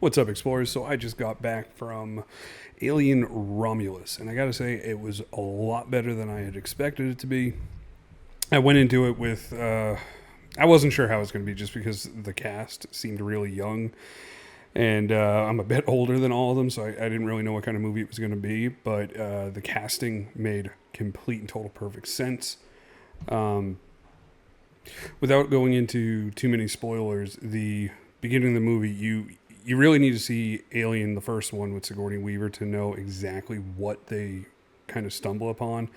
What's up, explorers? So I just got back from Alien Romulus, and I gotta say, it was a lot better than I had expected it to be. I went into it with, I wasn't sure how it was going to be just because the cast seemed really young, and I'm a bit older than all of them, so I didn't really know what kind of movie it was going to be, but the casting made complete and total perfect sense. Um, Without going into too many spoilers, the beginning of the movie, you really need to see Alien, the first one with Sigourney Weaver, to know exactly what they kind of stumble upon.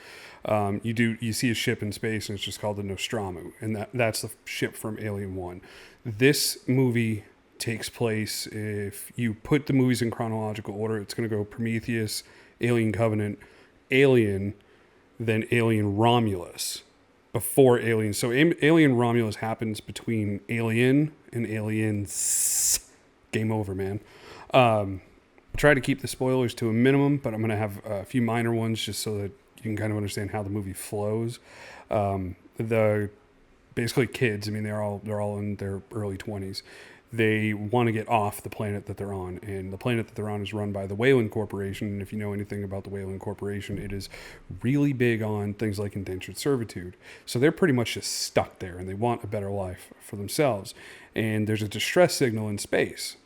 You see a ship in space, and it's just called the Nostromo, and that's the ship from Alien One. This movie takes place, if you put the movies in chronological order, it's going to go Prometheus, Alien Covenant, Alien, then Alien Romulus before Alien. So Alien Romulus happens between Alien and Aliens. Game over, man. Try to keep the spoilers to a minimum, but I'm going to have a few minor ones just so that you can kind of understand how the movie flows. The basically kids. I mean, they're all in their early 20s. They want to get off the planet that they're on, and the planet that they're on is run by the Weyland Corporation. And if you know anything about the Weyland Corporation, it is really big on things like indentured servitude. So they're pretty much just stuck there, and they want a better life for themselves. And there's a distress signal in space.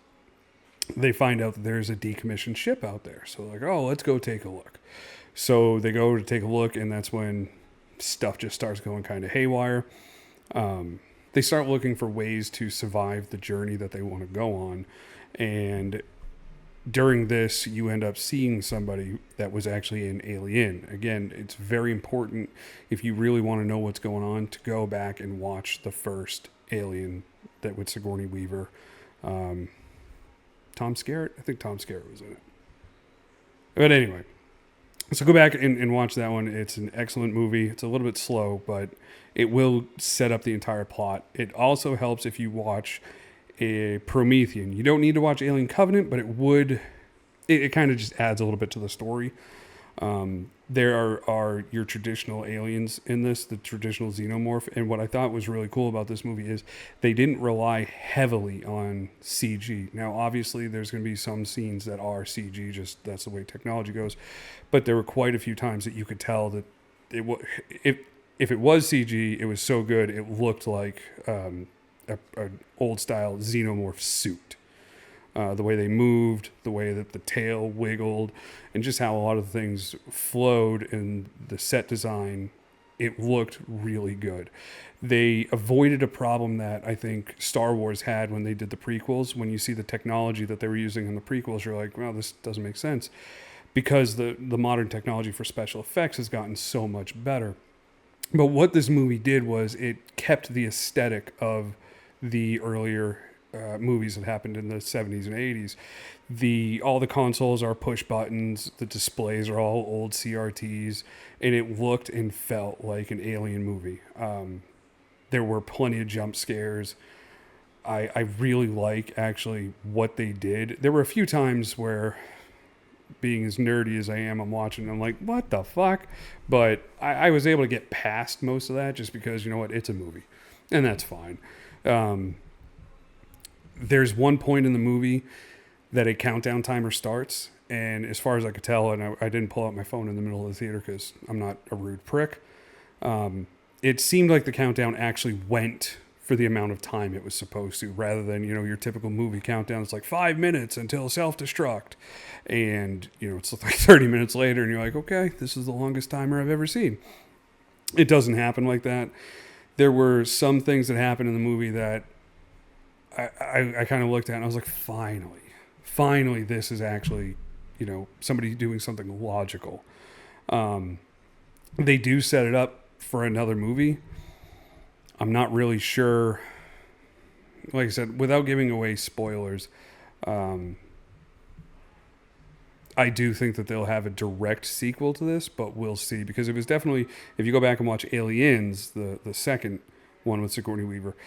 They find out that there's a decommissioned ship out there. So they're like, oh, let's go take a look. So they go to take a look, and that's when stuff just starts going kind of haywire. They start looking for ways to survive the journey that they want to go on. And during this, you end up seeing somebody that was actually an alien. Again, it's very important, if you really want to know what's going on, to go back and watch the first Alien that with Sigourney Weaver. Tom Skerritt? I think Tom Skerritt was in it. But anyway, so go back and watch that one. It's an excellent movie. It's a little bit slow, but it will set up the entire plot. It also helps if you watch a Promethean. You don't need to watch Alien Covenant, but it kind of just adds a little bit to the story. There are your traditional aliens in this, the traditional xenomorph. And what I thought was really cool about this movie is they didn't rely heavily on CG. Now, obviously, there's going to be some scenes that are CG, just that's the way technology goes. But there were quite a few times that you could tell that if it was CG, it was so good, it looked like an old style xenomorph suit. The way they moved, the way that the tail wiggled, and just how a lot of things flowed in the set design, it looked really good. They avoided a problem that I think Star Wars had when they did the prequels. When you see the technology that they were using in the prequels, you're like, well, this doesn't make sense. Because the modern technology for special effects has gotten so much better. But what this movie did was it kept the aesthetic of the earlier movies that happened in the 70s and 80s. All the consoles are push buttons, the displays are all old CRTs, and it looked and felt like an alien movie. There were plenty of jump scares. I really like actually what they did. There were a few times where, being as nerdy as I am, I'm watching and I'm like, what the fuck? But I was able to get past most of that just because, you know what, it's a movie. And that's fine. There's one point in the movie that a countdown timer starts. And as far as I could tell, and I didn't pull out my phone in the middle of the theater because I'm not a rude prick. It seemed like the countdown actually went for the amount of time it was supposed to, rather than, your typical movie countdown. It's like 5 minutes until self-destruct. And, it's like 30 minutes later and you're like, okay, this is the longest timer I've ever seen. It doesn't happen like that. There were some things that happened in the movie that I kind of looked at and I was like, finally, this is actually, somebody doing something logical. They do set it up for another movie. I'm not really sure. Like I said, without giving away spoilers, I do think that they'll have a direct sequel to this, but we'll see. Because it was definitely, if you go back and watch Aliens, the second one with Sigourney Weaver,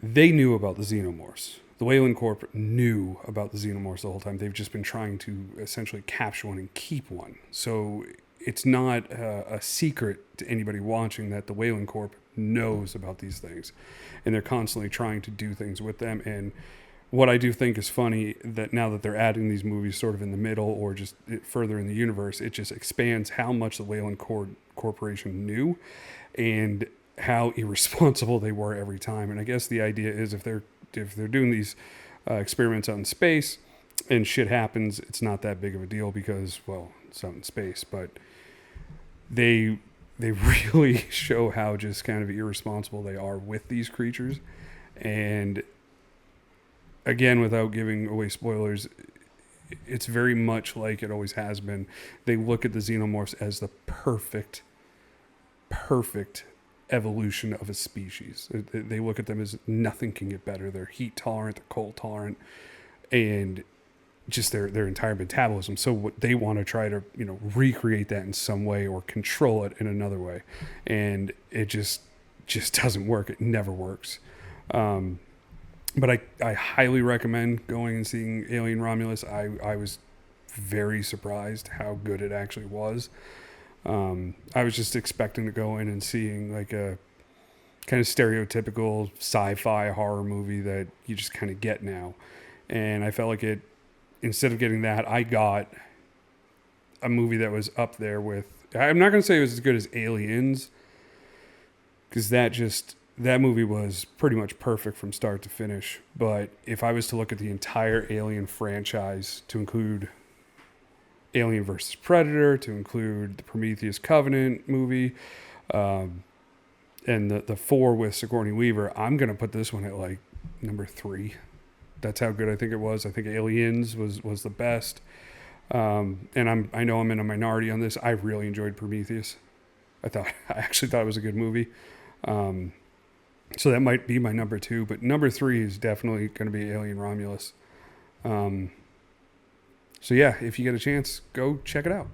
they knew about the xenomorphs. The Weyland Corp knew about the xenomorphs the whole time. They've just been trying to essentially capture one and keep one. So it's not a secret to anybody watching that the Weyland Corp knows about these things. And they're constantly trying to do things with them. And what I do think is funny that now that they're adding these movies sort of in the middle or just further in the universe, it just expands how much the Wayland Corporation knew and how irresponsible they were every time. And I guess the idea is if they're doing these experiments out in space and shit happens, it's not that big of a deal because, well, it's out in space. But they really show how just kind of irresponsible they are with these creatures. And again, without giving away spoilers, it's very much like it always has been. They look at the xenomorphs as the perfect evolution of a species. They look at them as nothing can get better. They're heat tolerant, they're cold tolerant, and just their entire metabolism. So what they want to try to, recreate that in some way or control it in another way. And it just doesn't work. It never works. But I highly recommend going and seeing Alien Romulus. I was very surprised how good it actually was. I was just expecting to go in and seeing like a kind of stereotypical sci-fi horror movie that you just kind of get now. And I felt like instead of getting that, I got a movie that was up there with, I'm not going to say it was as good as Aliens, because that movie was pretty much perfect from start to finish. But if I was to look at the entire Alien franchise, to include Alien versus Predator, to include the Prometheus Covenant movie, and the 4 with Sigourney Weaver, I'm going to put this one at like number 3. That's how good I think it was. I think Aliens was the best. And I know I'm in a minority on this. I really enjoyed Prometheus. I actually thought it was a good movie. So that might be my number 2, but number 3 is definitely going to be Alien Romulus. So yeah, if you get a chance, go check it out.